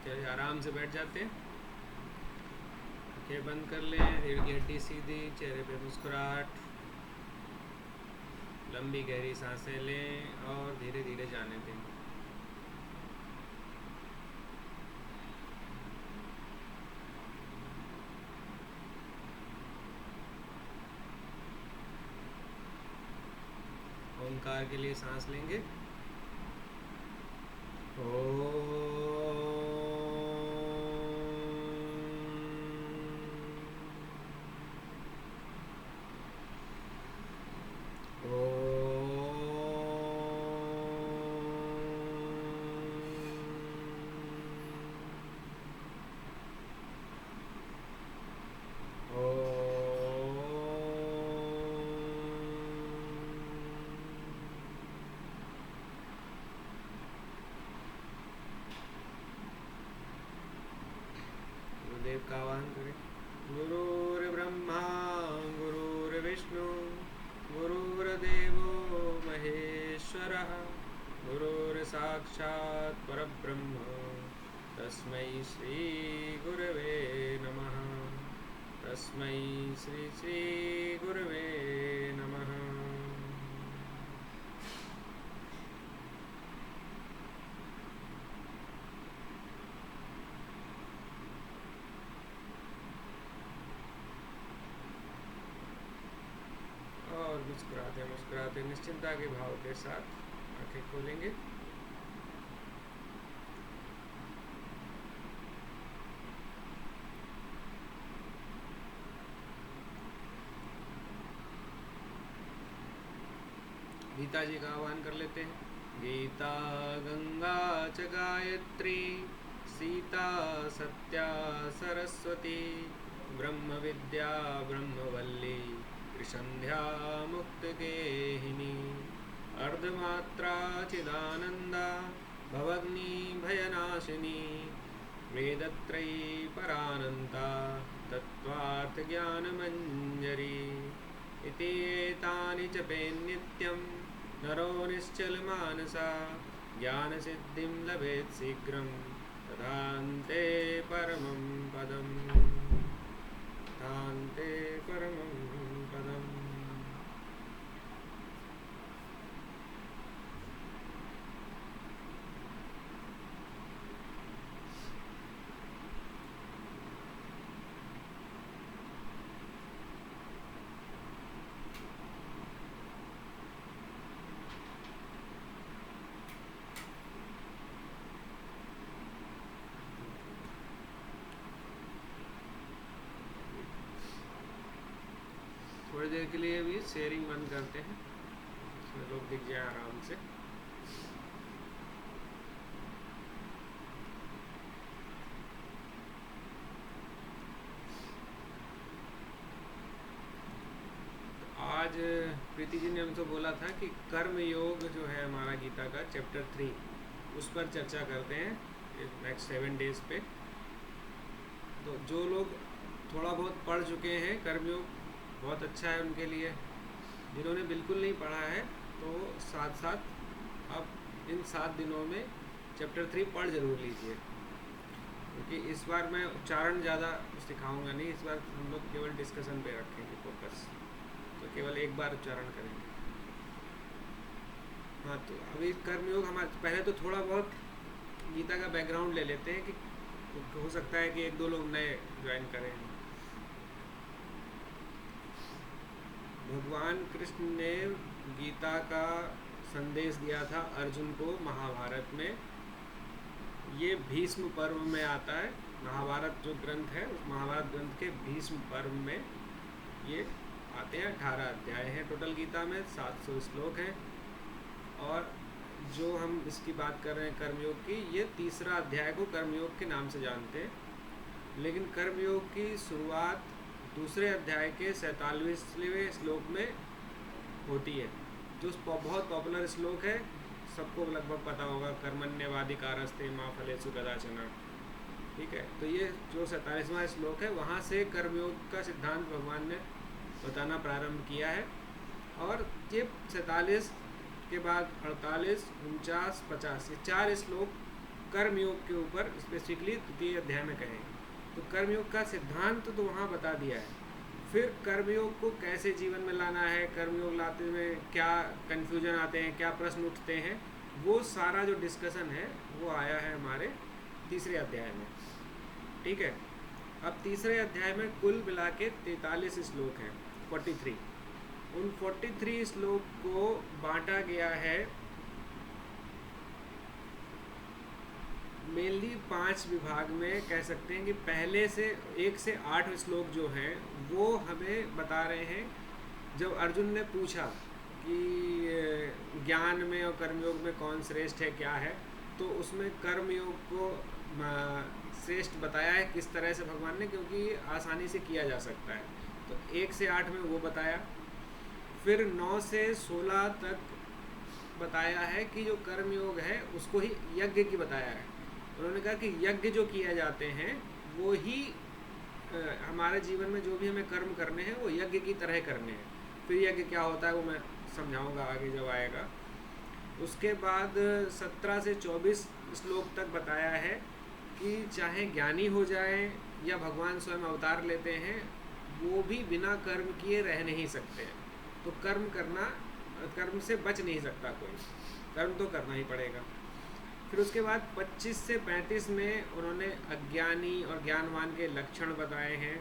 चलिए आराम से बैठ जाते हैं, आंखें बंद कर लें, रीढ़ की हड्डी सीधी, चेहरे पे मुस्कुराहट, लंबी गहरी सांसें लें और धीरे धीरे जाने दें। ओंकार के लिए सांस लेंगे। गुरुदेव का आह्वान करें। गुरुर्ब्रह्मा गुरुर्विष्णु गुरुर्देवो महेश्वरः, गुरुर्साक्षात् परब्रह्म तस्मै श्री गुरवे नमः। तस्मै श्री श्री गुरवे नमः। और मुस्कुराते मुस्कुराते निश्चिंता के भाव के साथ आंखें खोलेंगे। गीता जी का आह्वान कर लेते हैं। गीता गंगा च गायत्री, सीता सत्या सरस्वती, ब्रह्म विद्या ब्रह्मवल्ली, त्रिसंध्या मुक्त गेहिनी, अर्धमात्रा चिदानंदा, भवग्नि भयनाशिनी, वेदत्रयी परानंता, तत्त्वार्थ ज्ञानमंजरी, इति एतानि जपेन्नित्यं नरो निश्चलमानसा, ज्ञानसिद्धिं लभेत् शीघ्रं तथान्ते परमं पदम्। तथान्ते परमं पदम्। थोड़ी देर के लिए भी शेयरिंग बंद करते हैं, इसमें लोग दिख जाए आराम से। आज प्रीति जी ने हमसे बोला था कि कर्म योग जो है हमारा गीता का चैप्टर 3, उस पर चर्चा करते हैं नेक्स्ट 7 डेज पे। तो जो लोग थोड़ा बहुत पढ़ चुके हैं कर्मयोग, बहुत अच्छा है उनके लिए। जिन्होंने बिल्कुल नहीं पढ़ा है तो साथ साथ अब इन 7 दिनों में चैप्टर 3 पढ़ जरूर लीजिए, क्योंकि इस बार मैं उच्चारण ज़्यादा सिखाऊंगा नहीं। इस बार हम लोग केवल डिस्कशन पे रखेंगे फोकस, तो केवल एक बार उच्चारण करेंगे। हाँ, तो अभी कर्मयोग हमारे पहले तो थोड़ा बहुत गीता का बैकग्राउंड ले लेते हैं कि हो सकता है कि 1-2 लोग नए ज्वाइन करें। भगवान कृष्ण ने गीता का संदेश दिया था अर्जुन को महाभारत में। ये भीष्म पर्व में आता है। महाभारत जो ग्रंथ है, उस महाभारत ग्रंथ के भीष्म पर्व में ये आते हैं। 18 अध्याय हैं टोटल गीता में, 700 श्लोक हैं। और जो हम इसकी बात कर रहे हैं कर्मयोग की, ये तीसरा अध्याय को कर्मयोग के नाम से जानते हैं। लेकिन कर्मयोग की शुरुआत दूसरे अध्याय के 47वें श्लोक में होती है, जो बहुत पॉपुलर श्लोक है, सबको लगभग पता होगा। कर्मण्यवाधिकारस्ते मां फलेषु कदाचन। ठीक है, तो ये जो 47वां श्लोक है, वहाँ से कर्मयोग का सिद्धांत भगवान ने बताना प्रारंभ किया है। और ये 47 के बाद 48, 49, 50, ये 4 श्लोक कर्मयोग के ऊपर स्पेसिफिकली द्वितीय अध्याय में कहेंगे। तो कर्मयोग का सिद्धांत तो वहाँ बता दिया है। फिर कर्मयोग को कैसे जीवन में लाना है, कर्मयोग लाते में क्या कन्फ्यूजन आते हैं, क्या प्रश्न उठते हैं, वो सारा जो डिस्कशन है वो आया है हमारे तीसरे अध्याय में। ठीक है, अब तीसरे अध्याय में कुल मिला के 43 श्लोक हैं, 43। उन 43 श्लोक को बांटा गया है मेनली 5 विभाग में। कह सकते हैं कि पहले से 1 से 8 श्लोक जो हैं वो हमें बता रहे हैं, जब अर्जुन ने पूछा कि ज्ञान में और कर्मयोग में कौन श्रेष्ठ है, क्या है, तो उसमें कर्मयोग को श्रेष्ठ बताया है किस तरह से भगवान ने, क्योंकि आसानी से किया जा सकता है। तो 1 से 8 में वो बताया। फिर 9 से 16 तक बताया है कि जो कर्मयोग है उसको ही यज्ञ की बताया है। उन्होंने कहा कि यज्ञ जो किए जाते हैं वो ही हमारे जीवन में जो भी हमें कर्म करने हैं वो यज्ञ की तरह करने हैं। फिर यज्ञ क्या होता है वो मैं समझाऊंगा आगे जब आएगा। उसके बाद 17 से 24 श्लोक तक बताया है कि चाहे ज्ञानी हो जाए या भगवान स्वयं अवतार लेते हैं, वो भी बिना कर्म किए रह नहीं सकते हैं। तो कर्म से बच नहीं सकता कोई, कर्म तो करना ही पड़ेगा। फिर उसके बाद 25 से 35 में उन्होंने अज्ञानी और ज्ञानवान के लक्षण बताए हैं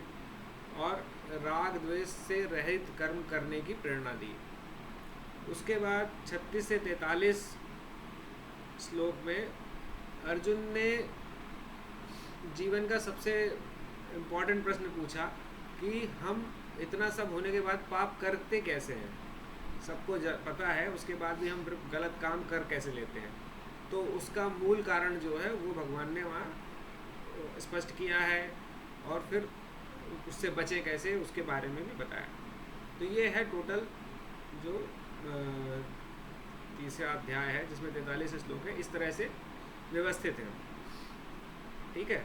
और राग द्वेष से रहित कर्म करने की प्रेरणा दी। उसके बाद 36 से 43 श्लोक में अर्जुन ने जीवन का सबसे इम्पोर्टेंट प्रश्न पूछा कि हम इतना सब होने के बाद पाप करते कैसे हैं। सबको पता है, उसके बाद भी हम गलत काम कर कैसे लेते हैं। तो उसका मूल कारण जो है वो भगवान ने वहाँ स्पष्ट किया है, और फिर उससे बचे कैसे उसके बारे में भी बताया। तो ये है टोटल जो तीसरा अध्याय है जिसमें 43 श्लोक है, इस तरह से व्यवस्थित है। ठीक है,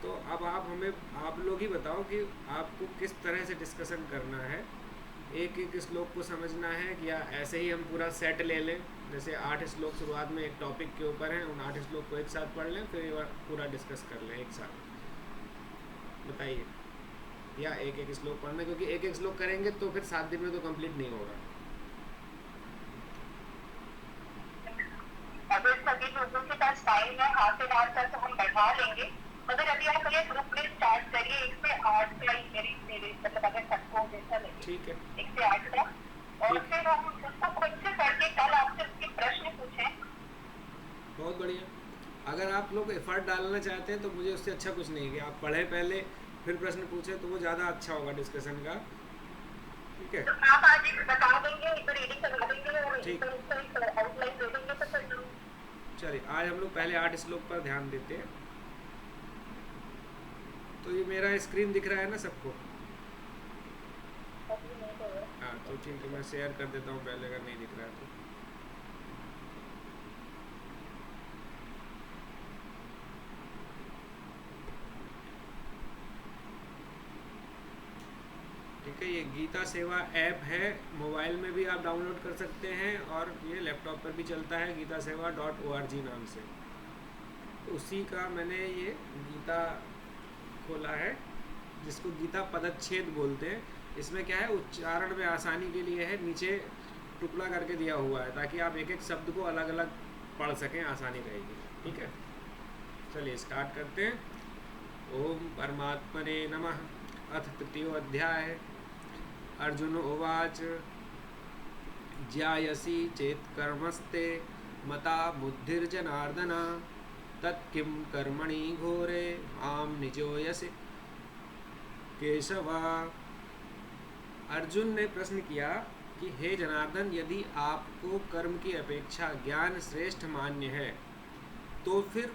तो अब आप लोग ही बताओ कि आपको किस तरह से डिस्कशन करना है। एक एक श्लोक को समझना है या ऐसे ही हम पूरा सेट ले लें, जैसे 8 श्लोक शुरुआत में एक टॉपिक के ऊपर हैं, उन 8 श्लोक को एक साथ पढ़ लें, फिर पूरा डिस्कस कर लें एक साथ। बताइए, या एक एक श्लोक पढ़ना, क्योंकि एक एक श्लोक करेंगे तो फिर 7 दिन में तो कंप्लीट नहीं होगा। अगर सभी लोगों के पास टाइम है हाफ एन आवर तक तो हम बढ़ा लेंगे, मगर अभी आप ये ग्रुप में स्टार्ट करिए 1 से 8 का ही मेरी मतलब अगर सबको जैसा लगे। ठीक है, 1 से 8 का, और फिर हम उसको खुद से पढ़ के कल आपसे उसके प्रश्न पूछें। बहुत बढ़िया। अगर आप लोग एफर्ट डालना चाहते हैं तो मुझे उससे अच्छा कुछ नहीं है कि आप पढ़े पहले फिर प्रश्न पूछे, तो वो ज़्यादा अच्छा होगा डिस्कशन का। ठीक है, तो आप आज एक बता देंगे, एक रीडिंग करवा देंगे और एक आउटलाइन दे देंगे तो फिर चलिए आज हम लोग पहले 8 श्लोक पर ध्यान देते हैं। तो ये मेरा स्क्रीन दिख रहा है ना सबको? हाँ, तो ठीक है, मैं शेयर कर देता हूँ पहले अगर नहीं दिख रहा है तो। ठीक है, ये गीता सेवा ऐप है, मोबाइल में भी आप डाउनलोड कर सकते हैं और ये लैपटॉप पर भी चलता है, गीतासेवा.org नाम से। तो उसी का मैंने ये गीता खोला है, जिसको गीता पदच्छेद बोलते हैं। इसमें क्या है, उच्चारण में आसानी के लिए है, नीचे टुकड़ा करके दिया हुआ है ताकि आप एक एक शब्द को अलग अलग पढ़ सकें, आसानी रहेगी। ठीक है, चलिए स्टार्ट करते हैं। ओम परमात्मने नमः। अथ तृतीयो अध्याय। अर्जुन उवाच ज्यायसि चेत् कर्मस्ते मता बुद्धिर्जनार्दन तत्किं कर्मणि घोरे आम निजोयसि केशवा। अर्जुन ने प्रश्न किया कि हे जनार्दन, यदि आपको कर्म की अपेक्षा ज्ञान श्रेष्ठ मान्य है तो फिर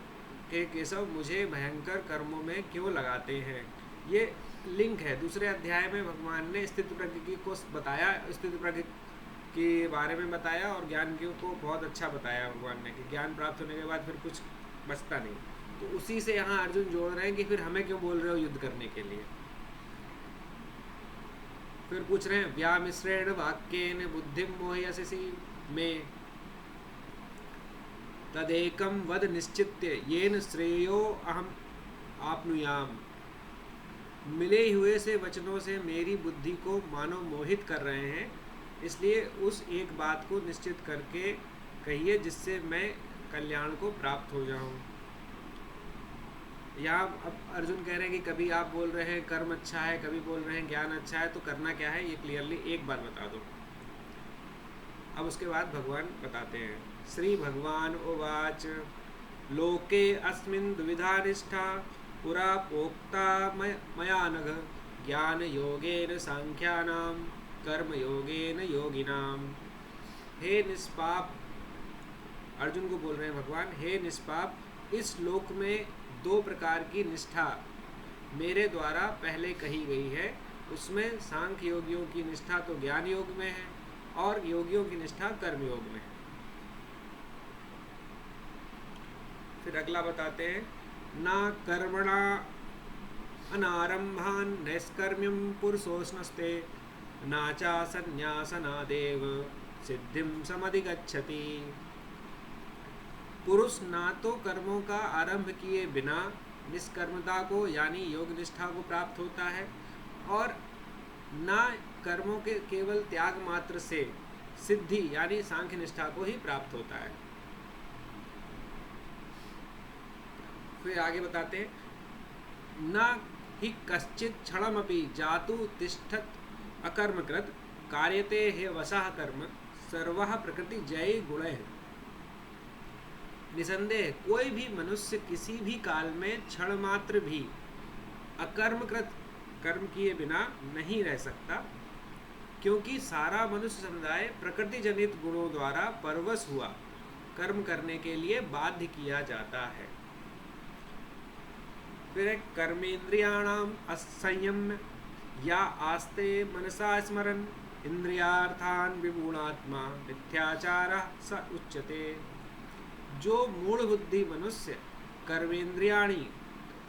हे केशव मुझे भयंकर कर्मों में क्यों लगाते हैं। ये लिंक है, दूसरे अध्याय में भगवान ने स्थिति प्रज्ञ को बताया, स्थिति प्रज्ञ के बारे में बताया और ज्ञान को बहुत अच्छा बताया भगवान ने कि ज्ञान प्राप्त होने के बाद फिर कुछ बचता नहीं। तो उसी से यहाँ अर्जुन जोड़ रहे हैं कि फिर हमें क्यों बोल रहे हो युद्ध करने के लिए। फिर पूछ रहे हैं व्यामिश्रेण वाक्येन बुद्धिं मोहयसि में। तदेकं वद निश्चित्य येन श्रेयो अहम आपनुयाम। मिले हुए से वचनों से मेरी बुद्धि को मानो मोहित कर रहे हैं, इसलिए उस एक बात को निश्चित करके कहिए जिससे मैं कल्याण को प्राप्त हो जाऊं। यहाँ अब अर्जुन कह रहे हैं कि कभी आप बोल रहे हैं कर्म अच्छा है, कभी बोल रहे हैं ज्ञान अच्छा है, तो करना क्या है ये क्लियरली एक बार बता दो। अब उसके बाद भगवान बताते हैं। श्री भगवान उवाच लोके अस्मिन् द्विविधा निष्ठा पुरा प्रोक्ता मया नघ ज्ञान योगेन सांख्यानां कर्म योगेन योगिनाम। हे निष्पाप, अर्जुन को बोल रहे हैं भगवान, हे निष्पाप, इस लोक में दो प्रकार की निष्ठा मेरे द्वारा पहले कही गई है। उसमें सांख्य योगियों की निष्ठा तो ज्ञान योग में है और योगियों की निष्ठा कर्म योग में है। फिर अगला बताते हैं, ना कर्मणा अनारंभान नैष्कर्म्यम पुरुषोष्णस्ते नाचा संन्यासनादेव सिद्धिम समधिगच्छति। पुरुष ना तो कर्मों का आरंभ किए बिना निष्कर्मता को यानी योग निष्ठा को प्राप्त होता है और ना कर्मों के केवल त्याग मात्र से सिद्धि यानी सांख्य निष्ठा को ही प्राप्त होता है। फिर आगे बताते हैं, न हि कश्चित् क्षणमपि जातु तिष्ठत् अकर्मकृत कार्यते हे वसः कर्म सर्वः प्रकृति जय गुणैः। निसंदेह कोई भी मनुष्य किसी भी काल में क्षण मात्र भी अकर्मकृत कर्म किए बिना नहीं रह सकता, क्योंकि सारा मनुष्य समुदाय प्रकृति जनित गुणों द्वारा परवश हुआ कर्म करने के लिए बाध्य किया जाता है। फिर कर्मेन्द्रियाणाम असंयम्य या आस्ते मनसा स्मरन् इंद्रियार्थान विगुणात्मा मिथ्याचारः स उच्यते। जो मूढ़ बुद्धि मनुष्य कर्मेंद्रियाणी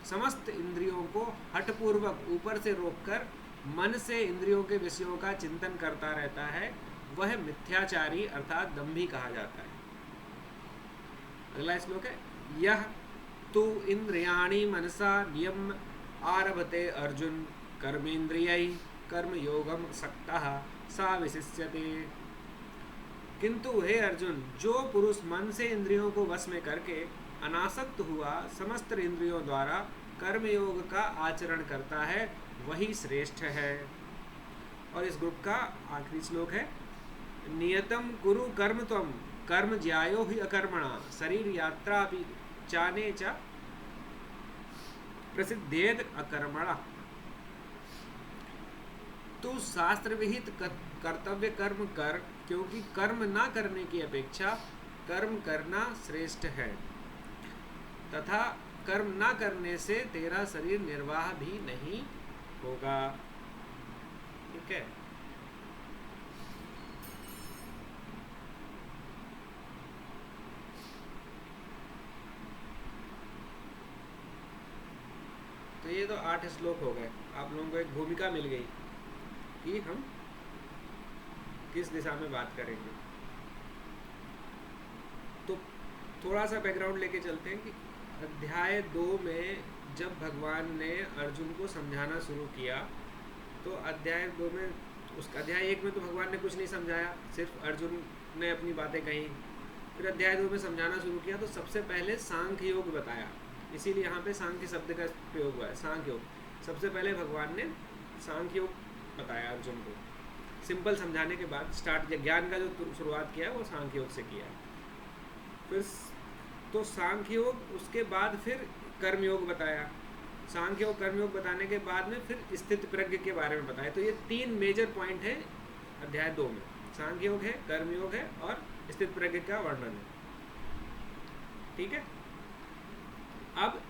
समस्त इंद्रियों को हठपूर्वक ऊपर से रोककर मन से इंद्रियों के विषयों का चिंतन करता रहता है, वह मिथ्याचारी अर्थात दंभी कहा जाता है। अगला श्लोक है, यह तु इंद्रियाणि मनसा नियम आरभते अर्जुन कर्मेंद्रियै कर्मयोगम सक्तः सा विशिष्यते। किंतु हे अर्जुन, जो पुरुष मन से इंद्रियों को वश में करके अनासक्त हुआ समस्त इंद्रियों द्वारा कर्मयोग का आचरण करता है वही श्रेष्ठ है। और इस ग्रुप का आखिरी श्लोक है, नियतम कुरु कर्म त्वम कर्म ज्यायो हि अकर्मणा शरीर यात्रा भी चाने च प्रसिद्धेद अकर्मणा। तू शास्त्र विहित कर्तव्य कर्म कर, क्योंकि कर्म ना करने की अपेक्षा कर्म करना श्रेष्ठ है, तथा कर्म ना करने से तेरा शरीर निर्वाह भी नहीं होगा। ठीक है। तो ये तो 8 श्लोक हो गए। आप लोगों को एक भूमिका मिल गई कि हम किस दिशा में बात करेंगे। तो थोड़ा सा बैकग्राउंड लेके चलते हैं कि अध्याय 2 में जब भगवान ने अर्जुन को समझाना शुरू किया, तो अध्याय 2 में अध्याय 1 में तो भगवान ने कुछ नहीं समझाया, सिर्फ अर्जुन ने अपनी बातें कही। फिर अध्याय 2 में समझाना शुरू किया तो सबसे पहले सांख्य योग बताया, इसीलिए यहाँ पे सांख्य शब्द का प्रयोग हुआ है, सांख्य योग। सबसे पहले भगवान ने सांख्य योग बताया अर्जुन को, सिंपल समझाने के बाद स्टार्ट ज्ञान का जो शुरुआत किया वो सांख्य योग से किया। फिर तो सांख्य योग, उसके बाद फिर कर्मयोग बताया। सांख्य योग कर्मयोग बताने के बाद में फिर स्थित प्रज्ञ के बारे में बताया। तो ये 3 मेजर पॉइंट है अध्याय 2 में, सांख्य योग है, कर्मयोग है और स्थित प्रज्ञ का वर्णन है। ठीक है। अब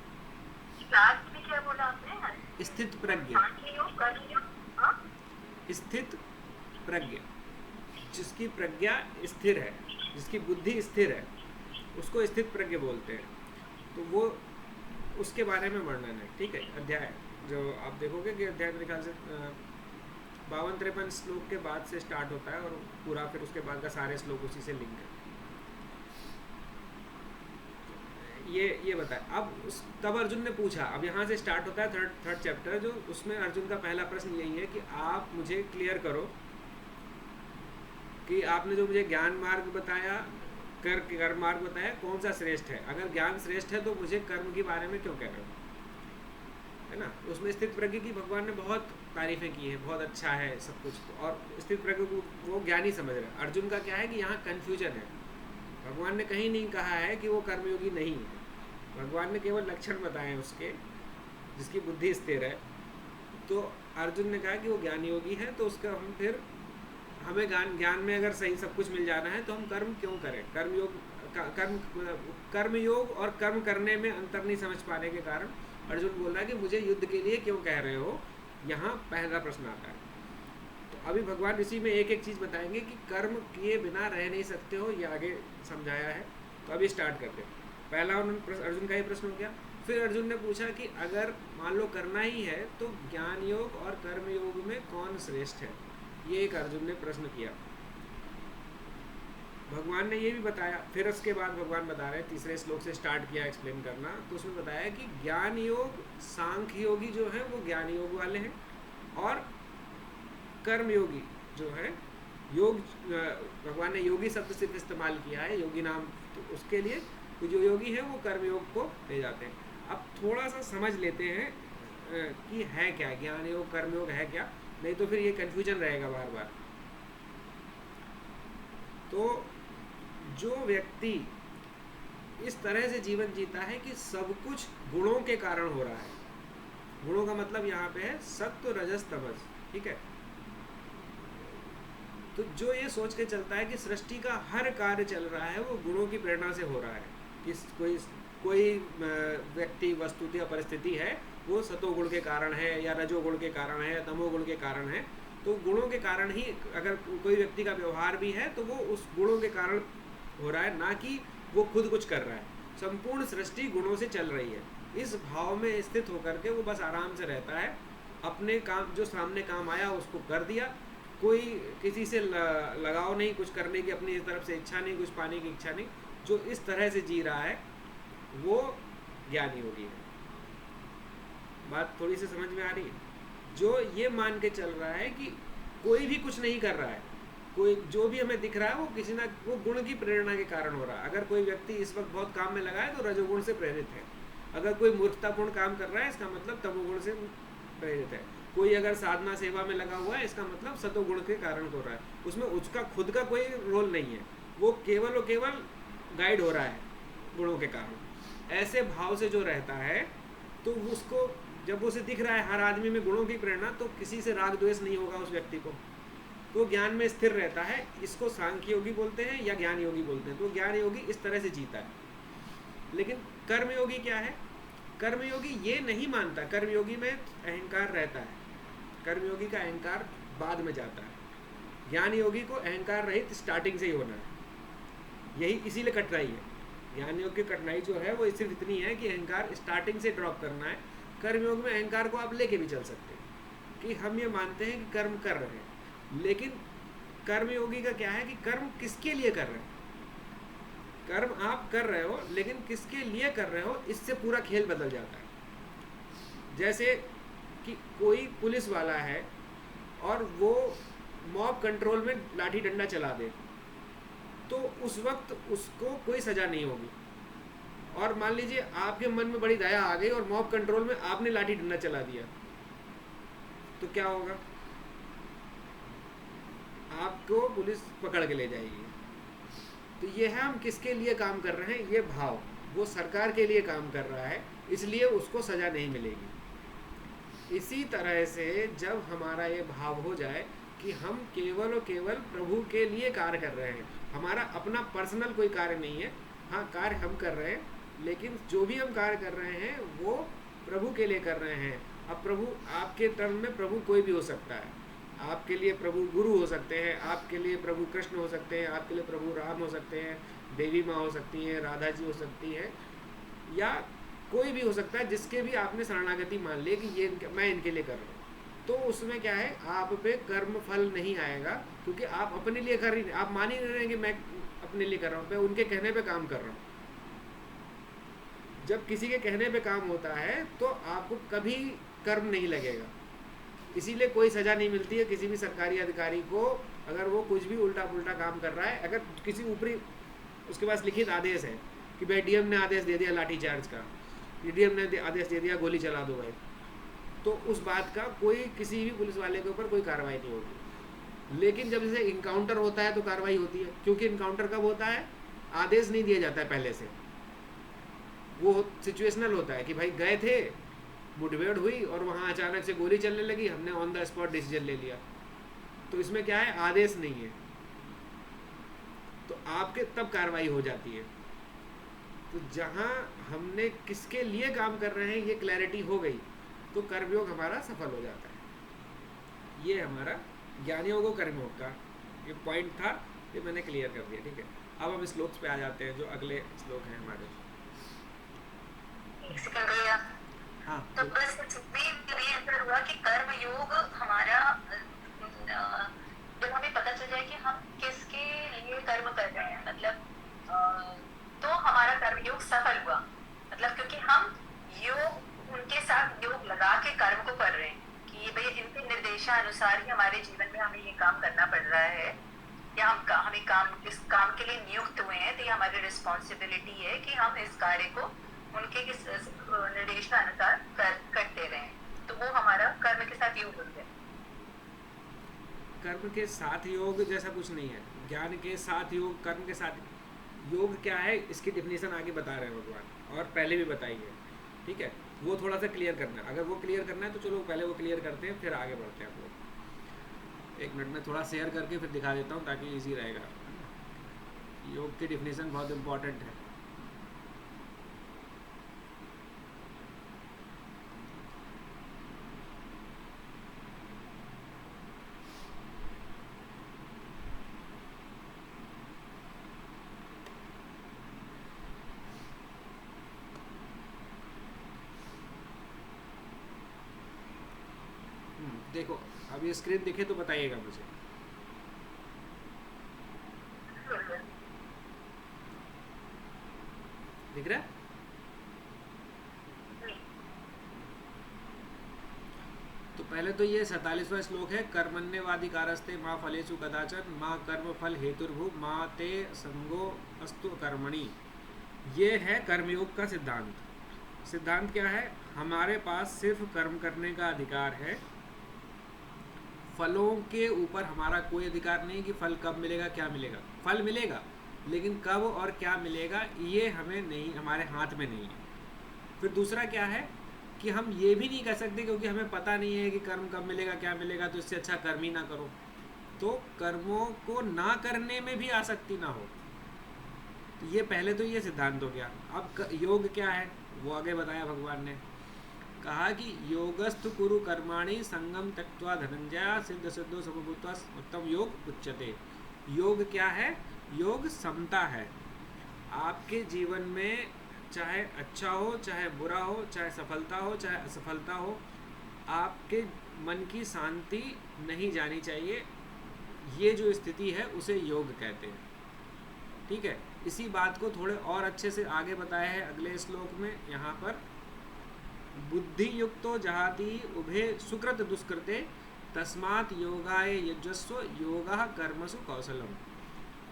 क्या बोला आपने? स्थित प्रज्ञ, स्थित प्रज्ञ, जिसकी प्रज्ञा स्थिर है, जिसकी बुद्धि स्थिर है, उसको स्थित प्रज्ञ बोलते हैं। तो वो उसके बारे में वर्णन है। ठीक है। अध्याय जो आप देखोगे कि अध्याय मेरे ख्याल से 52-53 श्लोक के बाद से स्टार्ट होता है और पूरा फिर उसके बाद का सारे श्लोक उसी से लिंक है। ये बताए। तब अर्जुन ने पूछा, अब यहाँ से स्टार्ट होता है थर्ड चैप्टर, जो उसमें अर्जुन का पहला प्रश्न यही है कि आप मुझे क्लियर करो कि आपने जो मुझे ज्ञान मार्ग बताया, कर्म मार्ग बताया, कौन सा श्रेष्ठ है? अगर ज्ञान श्रेष्ठ है तो मुझे कर्म के बारे में क्यों कह रहे हो, है ना? उसमें स्थित प्रज्ञ की भगवान ने बहुत तारीफें की है, बहुत अच्छा है सब कुछ, और स्थित प्रज्ञ को वो ज्ञानी समझ रहे हैं। अर्जुन का क्या है कि यहाँ कन्फ्यूजन है। भगवान ने कहीं नहीं कहा है कि वो कर्मयोगी नहीं है, भगवान ने केवल लक्षण बताए हैं उसके, जिसकी बुद्धि स्थिर है। तो अर्जुन ने कहा कि वो ज्ञान योगी है, तो उसका हम फिर हमें ज्ञान में अगर सही सब कुछ मिल जाना है तो हम कर्म क्यों करें? कर्मयोग और कर्म करने में अंतर नहीं समझ पाने के कारण अर्जुन बोल रहा है कि मुझे युद्ध के लिए क्यों कह रहे हो। यहाँ पहला प्रश्न आता है। तो अभी भगवान इसी में एक एक चीज़ बताएंगे कि कर्म किए बिना रह नहीं सकते हो, ये आगे समझाया है। तो अभी स्टार्ट करते हैं। पहला अर्जुन का ये प्रश्न हो गया। फिर अर्जुन ने पूछा कि अगर मान लो करना ही है तो ज्ञान योग और कर्म योग में कौन श्रेष्ठ है? ये एक अर्जुन ने प्रश्न किया। भगवान ने ये भी बताया। फिर उसके बाद भगवान बता रहे हैं, तीसरे श्लोक से स्टार्ट किया एक्सप्लेन करना, तो उसमें बताया कि ज्ञान योग सांख्य योगी जो है वो ज्ञान योग वाले हैं, और कर्म योगी जो है योग, भगवान ने योगी शब्द सिर्फ इस्तेमाल किया है योगी नाम, तो उसके लिए तो जो योगी है वो कर्म योग को ले जाते हैं। अब थोड़ा सा समझ लेते हैं कि है क्या ज्ञान योग, कर्म योग है क्या, नहीं तो फिर ये कन्फ्यूजन रहेगा बार बार। तो जो व्यक्ति इस तरह से जीवन जीता है कि सब कुछ गुणों के कारण हो रहा है, गुणों का मतलब यहाँ पे है सत्व रजस तमस, ठीक है, तो जो ये सोच के चलता है कि सृष्टि का हर कार्य चल रहा है वो गुणों की प्रेरणा से हो रहा है, कि कोई व्यक्ति वस्तु या परिस्थिति है वो सतोगुण के कारण है या रजोगुण के कारण है या तमोगुण के कारण है, तो गुणों के कारण ही अगर कोई व्यक्ति का व्यवहार भी है तो वो उस गुणों के कारण हो रहा है, ना कि वो खुद कुछ कर रहा है। संपूर्ण सृष्टि गुणों से चल रही है। इस भाव में स्थित होकर के वो बस आराम से रहता है, अपने काम जो सामने काम आया उसको कर दिया, कोई किसी से लगाव नहीं, कुछ करने की अपनी तरफ से इच्छा नहीं, कुछ पाने की इच्छा नहीं। जो इस तरह से जी रहा है वो ज्ञानी योगी है। बात थोड़ी सी समझ में आ रही है? जो ये मान के चल रहा है कि कोई भी कुछ नहीं कर रहा है, कोई जो भी हमें दिख रहा है वो किसी ना वो गुण की प्रेरणा के कारण हो रहा है। अगर कोई व्यक्ति इस वक्त बहुत काम में लगा है तो रजोगुण से प्रेरित है, अगर कोई मूर्खतापूर्ण काम कर रहा है इसका मतलब तमोगुण से प्रेरित है, कोई अगर साधना सेवा में लगा हुआ है इसका मतलब सतोगुण के कारण हो रहा है। उसमें उसका खुद का कोई रोल नहीं है, वो केवल और केवल गाइड हो रहा है गुणों के कारण। ऐसे भाव से जो रहता है तो उसको जब उसे दिख रहा है हर आदमी में गुणों की प्रेरणा, तो किसी से राग द्वेष नहीं होगा उस व्यक्ति को, तो ज्ञान में स्थिर रहता है। इसको सांख्य योगी बोलते हैं या ज्ञान योगी बोलते हैं। तो ज्ञान योगी इस तरह से जीता है। लेकिन कर्म योगी क्या है? कर्म योगी ये नहीं मानता, कर्म योगी में अहंकार रहता है, कर्म योगी का अहंकार बाद में जाता है। ज्ञान योगी को अहंकार रहित स्टार्टिंग से ही होना है, यही इसीलिए कठिनाई है। ज्ञान योग की कठिनाई जो है वो सिर्फ इतनी है कि अहंकार स्टार्टिंग से ड्रॉप करना है। कर्म योग में अहंकार को आप लेके भी चल सकते हैं कि हम ये मानते हैं कि कर्म कर रहे हैं, लेकिन कर्म योगी का क्या है कि कर्म किसके लिए कर रहे हैं? कर्म आप कर रहे हो लेकिन किसके लिए कर रहे हो, इससे पूरा खेल बदल जाता है। जैसे कि कोई पुलिस वाला है और वो मॉब कंट्रोल में लाठी डंडा चला दे, तो उस वक्त उसको कोई सजा नहीं होगी। और मान लीजिए आपके मन में बड़ी दया आ गई और मॉब कंट्रोल में आपने लाठी डंडा चला दिया, तो क्या होगा? आपको पुलिस पकड़ के ले जाएगी। तो ये है हम किसके लिए काम कर रहे हैं, ये भाव। वो सरकार के लिए काम कर रहा है, इसलिए उसको सजा नहीं मिलेगी। इसी तरह से जब हमारा ये भाव हो जाए कि हम केवल और केवल प्रभु के लिए कार्य कर रहे हैं, हमारा अपना पर्सनल कोई कार्य नहीं है, हाँ कार्य हम कर रहे हैं, लेकिन जो भी हम कार्य कर रहे हैं वो प्रभु के लिए कर रहे हैं। अब प्रभु आपके टर्म में प्रभु कोई भी हो सकता है, आपके लिए प्रभु गुरु हो सकते हैं, आपके लिए प्रभु कृष्ण हो सकते हैं, आपके लिए प्रभु राम हो सकते हैं, देवी माँ हो सकती हैं, राधा जी हो सकती है, या कोई भी हो सकता है जिसके भी आपने शरणागति मान ली कि ये मैं इनके लिए कर रहा हूँ। तो उसमें क्या है, आप पे कर्म फल नहीं आएगा, क्योंकि आप अपने लिए कर रही, आप मान ही नहीं रहे कि मैं अपने लिए कर रहा हूँ, मैं उनके कहने पे काम कर रहा हूँ। जब किसी के कहने पे काम होता है तो आपको कभी कर्म नहीं लगेगा, इसीलिए कोई सज़ा नहीं मिलती है किसी भी सरकारी अधिकारी को अगर वो कुछ भी उल्टा पुल्टा काम कर रहा है। अगर किसी ऊपरी उसके पास लिखित आदेश है कि भाई डीएम ने आदेश दे दिया लाठी चार्ज का, डीएम ने आदेश दे दिया गोली चला दो भाई, तो उस बात का कोई किसी भी पुलिस वाले के ऊपर कोई कार्रवाई नहीं होगी। लेकिन जब जैसे इनकाउंटर होता है तो कार्रवाई होती है, क्योंकि इनकाउंटर कब होता है, आदेश नहीं दिया जाता है पहले से, वो सिचुएशनल होता है कि भाई गए थे, मुठभेड़ हुई और वहाँ अचानक से गोली चलने लगी, हमने ऑन द स्पॉट डिसीजन ले लिया। तो इसमें क्या है, आदेश नहीं है, तो आपके तब कार्रवाई हो जाती है। तो जहाँ हमने किसके लिए काम कर रहे हैं ये क्लैरिटी हो गई तो कर्मयोग हमारा सफल हो जाता है। ये हमारा ज्ञान योग और कर्मयोग का ये पॉइंट था, ये मैंने क्लियर कर दिया। ठीक है, अब हम श्लोक पे आ जाते हैं जो अगले श्लोक हैं हमारे। हाँ, तो बस ऐसा हुआ कि कर्म योग हमारा जब हमें पता चल जाए कि हम किसके लिए कर्म कर रहे हैं, मतलब तो हमारा कर्म योग सफल हुआ, मतलब क्योंकि हम योग उनके साथ योग लगा के कर्म को कर रहे हैं कि भाई इनके निर्देशानुसार ही हमारे जीवन में हमें ये काम करना पड़ रहा है, या हमें काम इस काम के लिए नियुक्त हुए हैं, तो ये हमारी रिस्पॉन्सिबिलिटी है कि हम इस कार्य को उनके निर्देशानुसार करते रहें। तो वो हमारा कर्म के साथ योग हो गया। कर्म के साथ योग जैसा कुछ नहीं है, ज्ञान के साथ योग, कर्म के साथ योग क्या है इसकी डेफिनेशन आगे बता रहे हैं भगवान, और पहले भी बताई है। ठीक है, वो थोड़ा सा क्लियर करना है, अगर वो क्लियर करना है तो चलो पहले वो क्लियर करते हैं फिर आगे बढ़ते हैं हम लोग। एक मिनट में थोड़ा शेयर करके फिर दिखा देता हूँ ताकि इजी रहेगा। योग की डेफिनेशन बहुत इम्पॉर्टेंट है। देखो अब ये स्क्रीन दिखे तो बताइएगा मुझे। दिख रहा है? तो पहले तो ये 47वां श्लोक है, कर्मण्यवाधिकारस्ते माँ फलेषु कदाचन माँ कर्म फल हेतुर्भु माँ ते संगो अस्तु कर्मणि। ये है कर्मयोग का सिद्धांत। सिद्धांत क्या है, हमारे पास सिर्फ कर्म करने का अधिकार है, फलों के ऊपर हमारा कोई अधिकार नहीं कि फल कब मिलेगा क्या मिलेगा। फल मिलेगा लेकिन कब और क्या मिलेगा ये हमें नहीं, हमारे हाथ में नहीं है। फिर दूसरा क्या है कि हम ये भी नहीं कह सकते क्योंकि हमें पता नहीं है कि कर्म कब मिलेगा क्या मिलेगा, तो इससे अच्छा कर्म ही ना करो। तो कर्मों को ना करने में भी आसक्ति ना हो। तो ये पहले तो ये सिद्धांत हो गया। अब योग क्या है वो आगे बताया भगवान ने, कहा कि योगस्तु कुरु कर्माणि संगम त्यक्त्वा धनंजय सिद्ध सिद्धो समभूत्वा उत्तम योग उच्यते। योग क्या है, योग समता है। आपके जीवन में चाहे अच्छा हो चाहे बुरा हो, चाहे सफलता हो चाहे असफलता हो, आपके मन की शांति नहीं जानी चाहिए। ये जो स्थिति है उसे योग कहते हैं। ठीक है, इसी बात को थोड़े और अच्छे से आगे बताया है अगले श्लोक में। यहाँ पर बुद्धि युक्तो जहाति उभे सुकृत दुष्कृते तस्मात् योगाय यजस्व योगा कर्मसु कौशलम।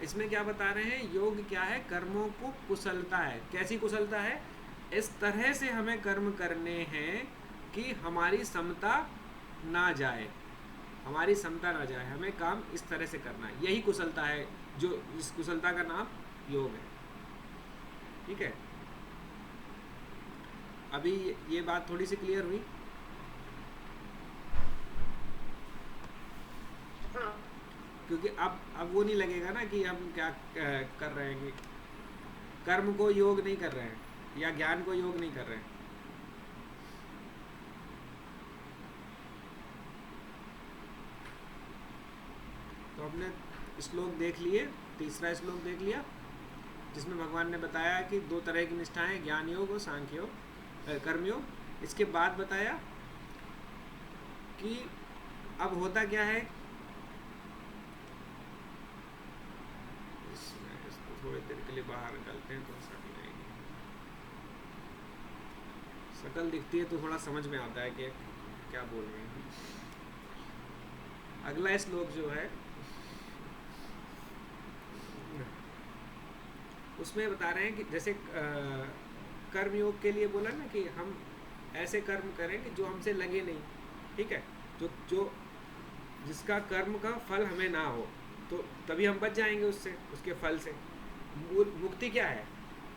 इसमें क्या बता रहे हैं, योग क्या है, कर्मों को कुशलता है। कैसी कुशलता है, इस तरह से हमें कर्म करने हैं कि हमारी समता ना जाए, हमारी समता ना जाए, हमें काम इस तरह से करना है। यही कुशलता है, जो इस कुशलता का नाम योग है। ठीक है, अभी ये बात थोड़ी सी क्लियर हुई। क्योंकि अब वो नहीं लगेगा ना कि हम क्या कर रहे हैं, कि कर्म को योग नहीं कर रहे हैं या ज्ञान को योग नहीं कर रहे हैं। तो हमने श्लोक देख लिए, तीसरा श्लोक देख लिया जिसमें भगवान ने बताया कि दो तरह की निष्ठाएं, ज्ञान योग और सांख्य योग, कर्मयोग। इसके बाद बताया कि अब होता क्या है, इसको थोड़ी देर के लिए बाहर निकालते हैं तो समझ आएगी। शक्ल दिखती है तो थोड़ा समझ में आता है कि क्या बोल रहे हैं। अगला श्लोक जो है उसमें बता रहे हैं कि जैसे कर्म योग के लिए बोला ना कि हम ऐसे कर्म करें कि जो हमसे लगे नहीं, ठीक है, जो जो जिसका कर्म का फल हमें ना हो, तो तभी हम बच जाएंगे उससे, उसके फल से। मुक्ति क्या है?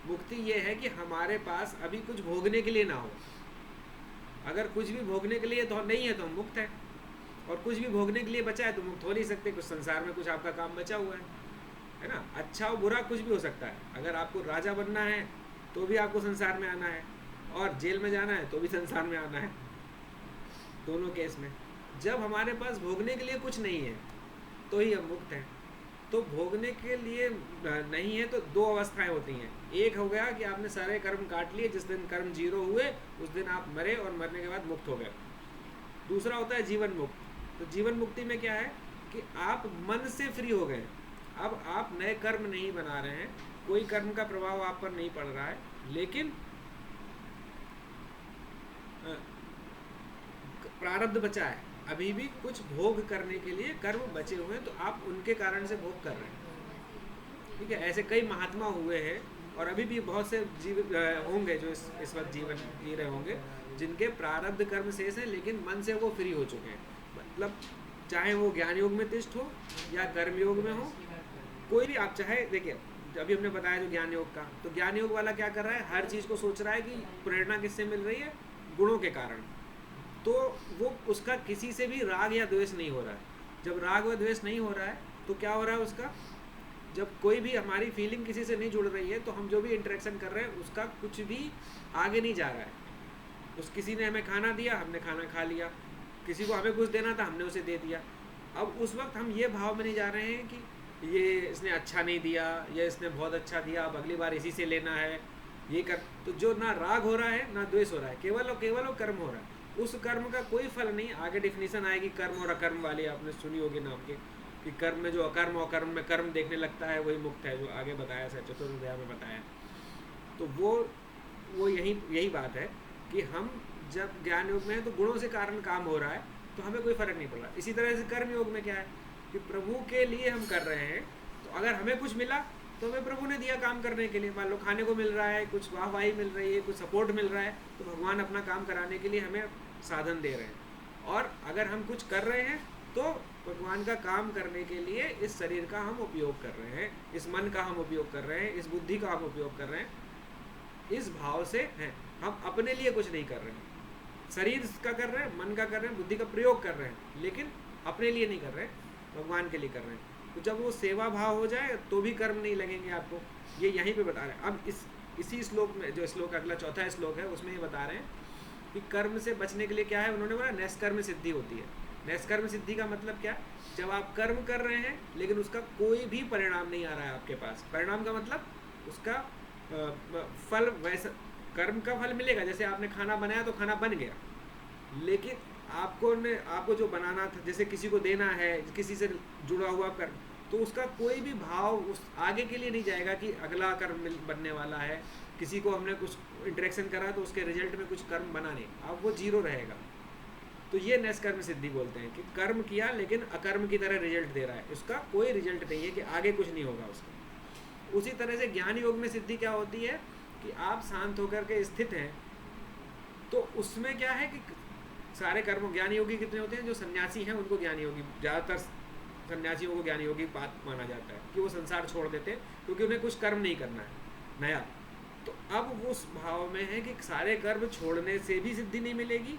मुक्ति ये है कि हमारे पास अभी कुछ भोगने के लिए ना हो। अगर कुछ भी भोगने के लिए तो नहीं है तो हम मुक्त है, और कुछ भी भोगने के लिए बचा है तो मुक्त हो नहीं सकते। कुछ संसार में कुछ आपका काम बचा हुआ है ना, अच्छा और बुरा कुछ भी हो सकता है। अगर आपको राजा बनना है तो भी आपको संसार में आना है, और जेल में जाना है तो भी संसार में आना है, दोनों केस में। जब हमारे पास भोगने के लिए कुछ नहीं है तो ही हम मुक्त हैं। तो भोगने के लिए नहीं है तो दो अवस्थाएं होती हैं। एक हो गया कि आपने सारे कर्म काट लिए, जिस दिन कर्म जीरो हुए उस दिन आप मरे और मरने के बाद मुक्त हो गए। दूसरा होता है जीवन मुक्त। तो जीवन मुक्ति में क्या है कि आप मन से फ्री हो गए, अब आप नए कर्म नहीं बना रहे हैं, कोई कर्म का प्रभाव आप पर नहीं पड़ रहा है, लेकिन प्रारब्ध बचा है, अभी भी कुछ भोग करने के लिए कर्म बचे हुए हैं, तो आप उनके कारण से भोग कर रहे हैं। ठीक है, ऐसे कई महात्मा हुए हैं और अभी भी बहुत से जीव होंगे जो इस वक्त जीवन जी रहे होंगे, जिनके प्रारब्ध कर्म शेष हैं, लेकिन मन से वो फ्री हो चुके हैं। मतलब चाहे वो ज्ञान योग में तिष्ठ हो या कर्म योग में हो, कोई भी आप चाहे, देखिए अभी हमने बताया जो ज्ञान योग का, तो ज्ञान योग वाला क्या कर रहा है, हर चीज़ को सोच रहा है कि प्रेरणा किससे मिल रही है, गुणों के कारण। तो वो उसका किसी से भी राग या द्वेष नहीं हो रहा है। जब राग व द्वेष नहीं हो रहा है तो क्या हो रहा है उसका, जब कोई भी हमारी फीलिंग किसी से नहीं जुड़ रही है तो हम जो भी इंटरेक्शन कर रहे हैं उसका कुछ भी आगे नहीं जा रहा है। उस किसी ने हमें खाना दिया, हमने खाना खा लिया, किसी को हमें कुछ देना था, हमने उसे दे दिया। अब उस वक्त हम ये भाव में नहीं जा रहे हैं कि ये इसने अच्छा नहीं दिया या इसने बहुत अच्छा दिया, अब अगली बार इसी से लेना है, ये कर। तो जो ना राग हो रहा है ना द्वेष हो रहा है, केवल और कर्म हो रहा है। उस कर्म का कोई फल नहीं। आगे डिफिनीशन आएगी कर्म और अकर्म वाली, आपने सुनी होगी नाम के, कि कर्म में जो अकर्म और कर्म में कर्म देखने लगता है वही मुक्त है, जो आगे बताया था चतुर्वेद में बताया। तो वो यही बात है कि हम जब ज्ञान योग में है तो गुणों से कारण काम हो रहा है तो हमें कोई फर्क नहीं पड़ रहा। इसी तरह से कर्म योग में क्या है कि प्रभु के लिए हम कर रहे हैं, तो अगर हमें कुछ मिला तो हमें प्रभु ने दिया काम करने के लिए। मान लो खाने को मिल रहा है, कुछ वाहवाही मिल रही है, कुछ सपोर्ट मिल रहा है, तो भगवान अपना काम कराने के लिए हमें साधन दे रहे हैं। और अगर हम कुछ कर रहे हैं तो भगवान का काम करने के लिए इस शरीर का हम उपयोग कर रहे हैं, इस मन का हम उपयोग कर रहे हैं, इस बुद्धि का हम उपयोग कर रहे हैं, इस भाव से हैं। हम अपने लिए कुछ नहीं कर रहे हैं, शरीर का कर रहे हैं, मन का कर रहे हैं, बुद्धि का प्रयोग कर रहे हैं, लेकिन अपने लिए नहीं कर रहे हैं, भगवान के लिए कर रहे हैं। तो जब वो सेवा भाव हो जाए तो भी कर्म नहीं लगेंगे आपको, ये यहीं पे बता रहे हैं। अब इसी श्लोक में, जो श्लोक अगला चौथा श्लोक है, उसमें ये बता रहे हैं कि कर्म से बचने के लिए क्या है। उन्होंने बोला नैष्कर्म सिद्धि होती है। नैष्कर्म सिद्धि का मतलब क्या, जब आप कर्म कर रहे हैं लेकिन उसका कोई भी परिणाम नहीं आ रहा है आपके पास। परिणाम का मतलब उसका फल, वैसा कर्म का फल मिलेगा। जैसे आपने खाना बनाया तो खाना बन गया, लेकिन आपको जो बनाना था, जैसे किसी को देना है, किसी से जुड़ा हुआ कर्म, तो उसका कोई भी भाव उस आगे के लिए नहीं जाएगा कि अगला कर्म बनने वाला है। किसी को हमने कुछ इंटरेक्शन करा तो उसके रिजल्ट में कुछ कर्म बना नहीं, अब वो जीरो रहेगा। तो ये नैष्कर्म सिद्धि बोलते हैं कि कर्म किया लेकिन अकर्म की तरह रिजल्ट दे रहा है, उसका कोई रिजल्ट नहीं है, कि आगे कुछ नहीं होगा उसका। उसी तरह से ज्ञान योग में सिद्धि क्या होती है कि आप शांत होकर के स्थित हैं, तो उसमें क्या है कि सारे कर्म, ज्ञान योगी कितने होते हैं, जो सन्यासी हैं उनको ज्ञान योगी, ज़्यादातर सन्यासियों को ज्ञान योगी बात माना जाता है कि वो संसार छोड़ देते हैं क्योंकि उन्हें कुछ कर्म नहीं करना है नया। तो अब उस भाव में है कि सारे कर्म छोड़ने से भी सिद्धि नहीं मिलेगी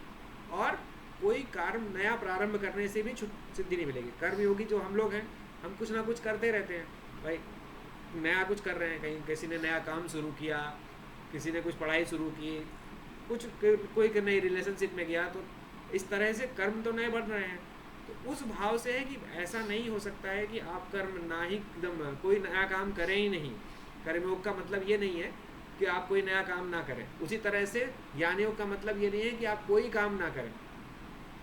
और कोई कर्म नया प्रारंभ करने से भी सिद्धि नहीं मिलेगी। कर्म योगी जो हम लोग हैं, हम कुछ ना कुछ करते रहते हैं भाई, नया कुछ कर रहे हैं, कहीं किसी ने नया काम शुरू किया, किसी ने कुछ पढ़ाई शुरू की, कोई नई रिलेशनशिप में गया, तो इस तरह से कर्म तो नए बढ़ रहे हैं। तो उस भाव से है कि ऐसा नहीं हो सकता है कि आप कर्म ना ही एकदम कोई नया काम करें ही नहीं। कर्मयोग का मतलब ये नहीं है कि आप कोई नया काम ना करें। उसी तरह से ज्ञान योग का मतलब ये नहीं है कि आप कोई काम ना करें,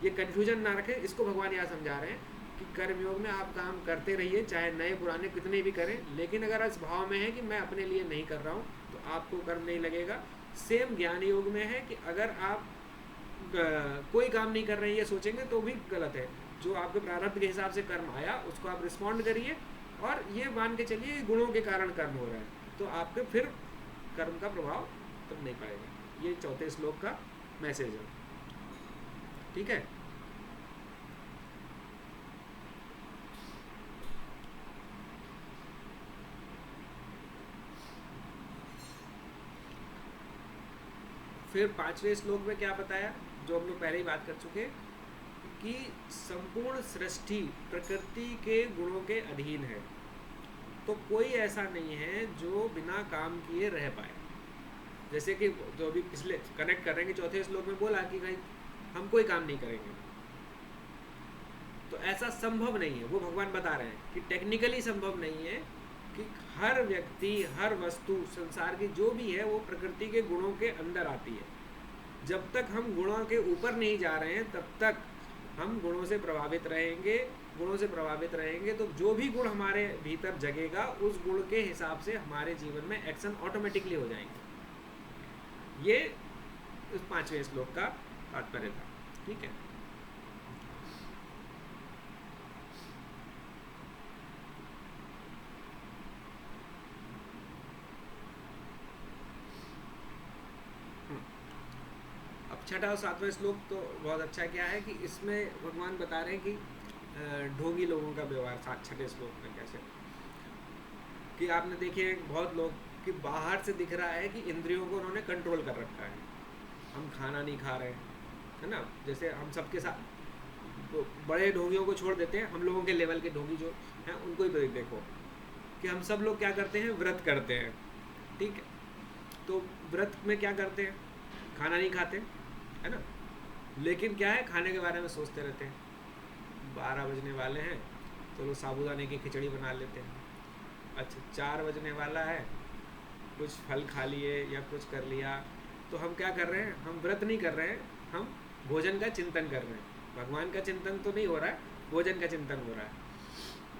ये कन्फ्यूजन ना रखें। इसको भगवान यहाँ समझा रहे हैं कि कर्मयोग में आप काम करते रहिए, चाहे नए पुराने कितने भी करें, लेकिन अगर इस भाव में है कि मैं अपने लिए नहीं कर रहा हूँ तो आपको कर्म नहीं लगेगा। सेम ज्ञान योग में है कि अगर आप कोई काम नहीं कर रहे हैं ये सोचेंगे तो भी गलत है। जो आपके प्रारब्ध के हिसाब से कर्म आया उसको आप रिस्पॉन्ड करिए, और ये मान के चलिए गुणों के कारण कर्म हो रहा है, तो आपके फिर कर्म का प्रभाव तब नहीं पड़ेगा। ये चौथे श्लोक का मैसेज है, ठीक है। फिर 5वें श्लोक में क्या बताया, जो हम लोग पहले ही बात कर चुके, कि संपूर्ण सृष्टि प्रकृति के गुणों के अधीन है, तो कोई ऐसा नहीं है जो बिना काम किए रह पाए। जैसे कि जो अभी पिछले कनेक्ट कर रहे हैं कि चौथे श्लोक में बोला कि भाई हम कोई काम नहीं करेंगे, तो ऐसा संभव नहीं है। वो भगवान बता रहे हैं कि टेक्निकली संभव नहीं है कि हर व्यक्ति, हर वस्तु, संसार की जो भी है वो प्रकृति के गुणों के अंदर आती है। जब तक हम गुणों के ऊपर नहीं जा रहे हैं तब तक हम गुणों से प्रभावित रहेंगे। गुणों से प्रभावित रहेंगे तो जो भी गुण हमारे भीतर जगेगा उस गुण के हिसाब से हमारे जीवन में एक्शन ऑटोमेटिकली हो जाएंगे। ये इस 5वें श्लोक का तात्पर्य था, ठीक है। छठा और 7वां श्लोक तो बहुत अच्छा क्या है कि इसमें भगवान बता रहे हैं कि ढोंगी लोगों का व्यवहार। छठे श्लोक में कैसे कि आपने देखे बहुत लोग कि बाहर से दिख रहा है कि इंद्रियों को उन्होंने कंट्रोल कर रखा है, हम खाना नहीं खा रहे है ना। जैसे हम सबके साथ तो बड़े ढोंगियों को छोड़ देते हैं, हम लोगों के लेवल के ढोंगी जो हैं उनको ही देखो कि हम सब लोग क्या करते हैं, व्रत करते हैं, ठीक है। तो व्रत में क्या करते हैं, खाना नहीं खाते है ना, लेकिन क्या है खाने के बारे में सोचते रहते हैं। 12 बजने वाले हैं तो लोग साबूदाने की खिचड़ी बना लेते हैं। अच्छा 4 बजने वाला है, कुछ फल खा लिए या कुछ कर लिया, तो हम क्या कर रहे हैं, हम व्रत नहीं कर रहे हैं, हम भोजन का चिंतन कर रहे हैं। भगवान का चिंतन तो नहीं हो रहा है, भोजन का चिंतन हो रहा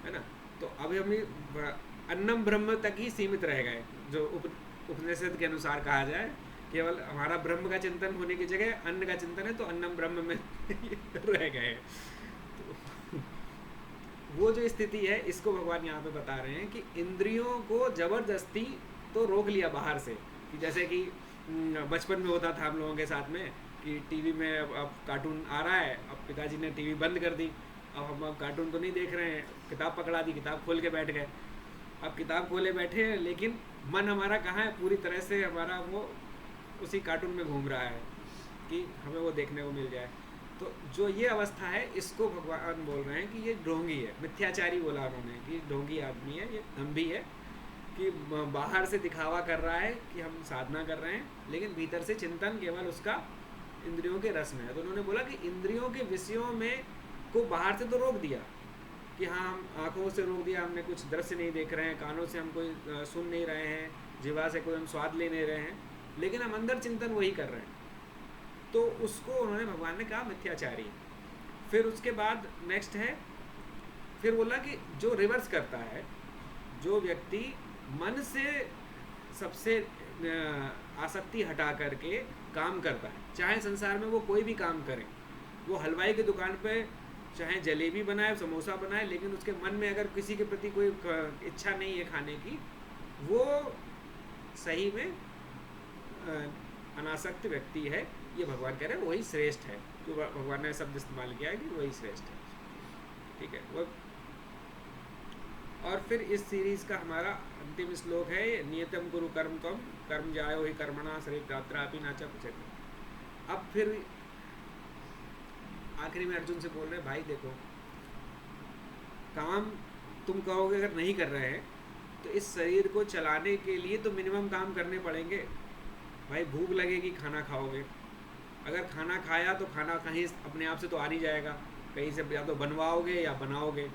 है ना। तो अभी हम अन्नम ब्रह्म तक ही सीमित रह गए, जो उपनिषद के अनुसार कहा जाए। केवल हमारा ब्रह्म का चिंतन होने की जगह अन्न का चिंतन है, तो अन्नम ब्रह्म में रह गए। तो वो जो स्थिति है इसको भगवान यहाँ पे बता रहे हैं कि इंद्रियों को जबरदस्ती तो रोक लिया बाहर से, कि जैसे कि बचपन में होता था हम लोगों के साथ में कि टीवी में अब कार्टून आ रहा है, अब पिताजी ने टीवी बंद कर दी, अब हम कार्टून तो नहीं देख रहे हैं, किताब पकड़ा दी, किताब खोल के बैठ गए। अब किताब खोले बैठे हैं लेकिन मन हमारा कहाँ है, पूरी तरह से हमारा वो उसी कार्टून में घूम रहा है कि हमें वो देखने को मिल जाए। तो जो ये अवस्था है इसको भगवान बोल रहे हैं कि ये ढोंगी है, मिथ्याचारी बोला उन्होंने कि ढोंगी आदमी है, ये दम्भी है कि बाहर से दिखावा कर रहा है कि हम साधना कर रहे हैं लेकिन भीतर से चिंतन केवल उसका इंद्रियों के रस में है। तो उन्होंने बोला कि इंद्रियों के विषयों में को बाहर से तो रोक दिया कि हाँ हम आँखों से रोक दिया, हमने कुछ दृश्य नहीं देख रहे हैं, कानों से हम कोई सुन नहीं रहे हैं, जीवा से कोई हम स्वाद ले नहीं रहे हैं, लेकिन हम अंदर चिंतन वही कर रहे हैं। तो उसको उन्होंने भगवान ने कहा मिथ्याचारी। फिर उसके बाद नेक्स्ट है, फिर बोला कि जो रिवर्स करता है, जो व्यक्ति मन से सबसे आसक्ति हटा करके काम करता है, चाहे संसार में वो कोई भी काम करे, वो हलवाई की दुकान पे चाहे जलेबी बनाए, समोसा बनाए, लेकिन उसके मन में अगर किसी के प्रति कोई इच्छा नहीं है खाने की, वो सही में अनासक्त व्यक्ति है। ये भगवान कह रहे हैं वही श्रेष्ठ है। तो भगवान ने शब्द इस्तेमाल किया है कि वही श्रेष्ठ है, ठीक है। वो और फिर इस सीरीज का हमारा अंतिम श्लोक है, नियतम कुरु कर्म त्वम कर्म जायो ही कर्मणा शरीर दात्रापि नाचा कुछ। अब फिर आखिरी में अर्जुन से बोल रहे हैं, भाई देखो काम तुम कहोगे अगर नहीं कर रहे हैं तो इस शरीर को चलाने के लिए तो मिनिमम काम करने पड़ेंगे। भाई भूख लगेगी, खाना खाओगे, अगर खाना खाया तो खाना कहीं अपने आप से तो आ नहीं जाएगा, कहीं से या तो बनवाओगे या बनाओगे,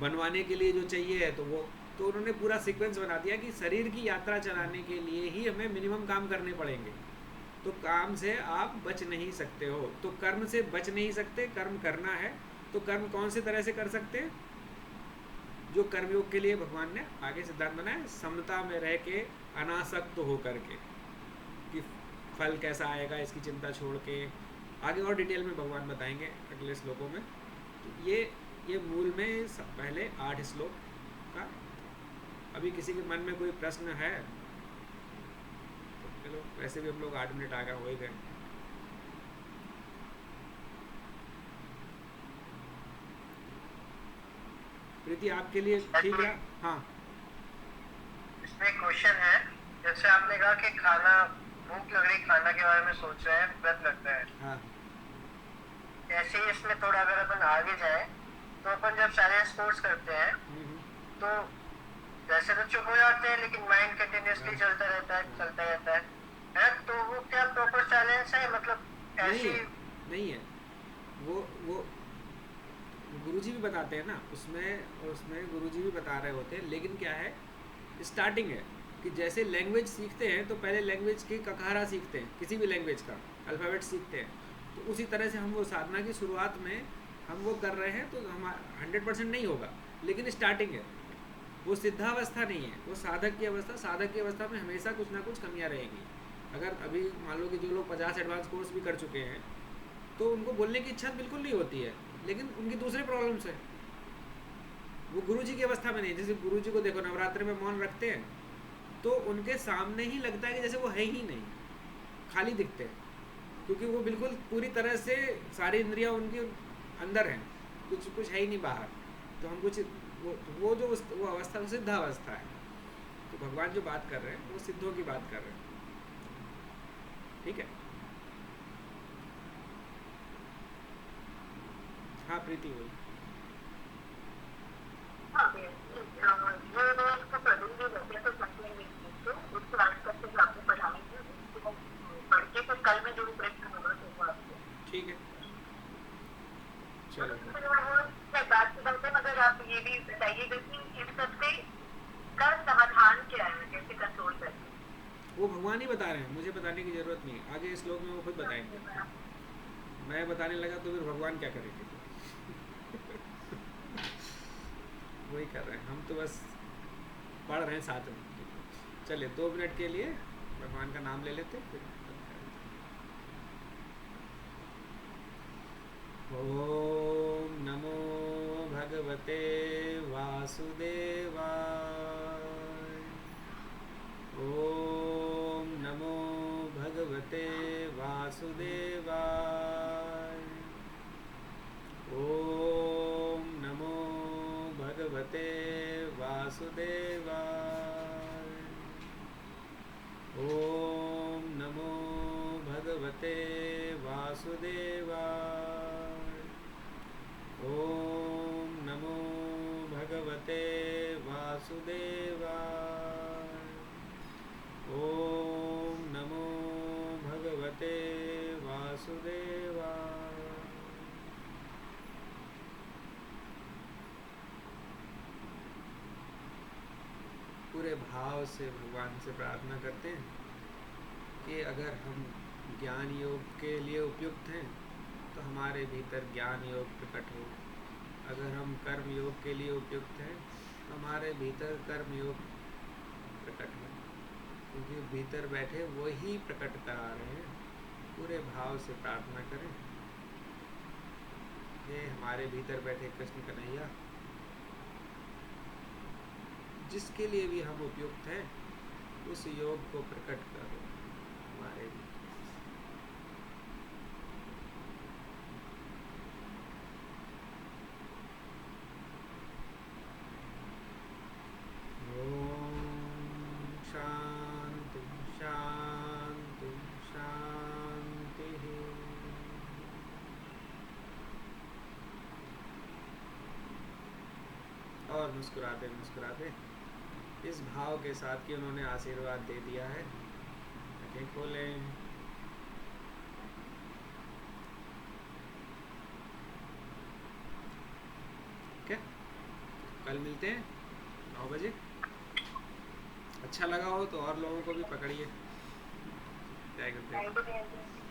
बनवाने के लिए जो चाहिए है तो वो, तो उन्होंने पूरा सीक्वेंस बना दिया कि शरीर की यात्रा चलाने के लिए ही हमें मिनिमम काम करने पड़ेंगे। तो काम से आप बच नहीं सकते हो, तो कर्म से बच नहीं सकते, कर्म करना है। तो कर्म कौन से तरह से कर सकते हैं, जो कर्मयोग के लिए भगवान ने आगे सिद्धांत बनाया, समता में रह के अनासक्त हो करके, कि फल कैसा आएगा इसकी चिंता छोड़ के, आगे और डिटेल में भगवान बताएंगे अगले श्लोकों में। तो ये मूल में पहले 8 श्लोक का। अभी किसी के मन में कोई प्रश्न है तो चलो, वैसे भी हम लोग 8 मिनट आगे हो ही गए। प्रीति आपके लिए ठीक है? हाँ, इसमें क्वेश्चन है, जैसे आपने कहा कि खाना, भूख लग रही, खाना के बारे में सोच रहे हैं, व्रत लगता है। हाँ, ऐसे ही इसमें थोड़ा अगर अपन आगे जाए तो अपन जब सारे स्पोर्ट्स करते हैं तो वैसे तो चुप हो जाते हैं, लेकिन माइंड कंटिन्यूसली चलता रहता है, तो वो क्या प्रॉपर साइलेंस है? मतलब नहीं ऐसी है, नहीं है। वो गुरुजी भी बताते हैं ना, उसमें गुरुजी भी बता रहे होते हैं, लेकिन क्या है, स्टार्टिंग है कि जैसे लैंग्वेज सीखते हैं तो पहले लैंग्वेज की ककारा सीखते हैं, किसी भी लैंग्वेज का अल्फ़ाबेट सीखते हैं, तो उसी तरह से हम वो साधना की शुरुआत में हम वो कर रहे हैं, तो हम 100% नहीं होगा, लेकिन स्टार्टिंग है। वो सिद्धावस्था नहीं है, वो साधक की अवस्था। साधक की अवस्था में हमेशा कुछ ना कुछ कमियां रहेंगी। अगर अभी मान लो कि जो लोग 50 एडवांस कोर्स भी कर चुके हैं तो उनको बोलने की इच्छा बिल्कुल नहीं होती है, लेकिन उनकी दूसरे प्रॉब्लम्स है, वो गुरुजी की अवस्था में नहीं। जैसे गुरुजी को देखो, नवरात्रि में मौन रखते हैं तो उनके सामने ही लगता है कि जैसे वो है ही नहीं, खाली दिखते हैं, क्योंकि वो बिल्कुल पूरी तरह से सारी इंद्रियां उनकी अंदर हैं, कुछ है ही नहीं बाहर। तो हम कुछ वो अवस्था वो सिद्ध अवस्था है। तो भगवान जो बात कर रहे हैं वो सिद्धों की बात कर रहे हैं, ठीक है? हाँ प्रीति बोल। ठीक है, चलो। मगर आप ये भी बताइएगा कि इन सबसे का समाधान क्या है, कैसे कंट्रोल करते हैं? वो भगवान ही बता रहे हैं, मुझे बताने की जरूरत नहीं। आगे श्लोक में वो खुद बताएंगे। मैं बताने लगा तो फिर भगवान क्या करेंगे? वही कर रहे हैं, हम तो बस पढ़ रहे हैं साथ में। चलिए 2 मिनट के लिए भगवान का नाम ले लेते फिर। ओम नमो भगवते वासुदेवाय। ओम नमो भगवते वासुदेवाय। ओम नमो भगवते वासुदेवाय। ओम नमो भगवते वासुदेवाय। ओम नमो भगवते वासुदेवाय। ओम नमो भगवते वासुदेवाय। पूरे भाव से भगवान से प्रार्थना करते हैं कि अगर हम ज्ञान योग के लिए उपयुक्त हैं तो हमारे भीतर ज्ञान योग प्रकट हो। अगर हम कर्म योग के लिए उपयुक्त हैं तो हमारे भीतर कर्म योग प्रकट हो, क्योंकि भीतर बैठे वही प्रकट करा रहे हैं। पूरे भाव से प्रार्थना करें, हे हमारे भीतर बैठे कृष्ण कन्हैया, जिसके लिए भी हम उपयुक्त हैं उस योग को प्रकट करो हमारे भीतर। शांति शांति शांति। और मुस्कुराते मुस्कुराते इस भाव के साथ कि उन्होंने आशीर्वाद दे दिया है, आंखें खोलें। ठीक है, कल मिलते हैं 9 बजे। अच्छा लगा हो तो और लोगों को भी पकड़िए। जय गुरुदेव।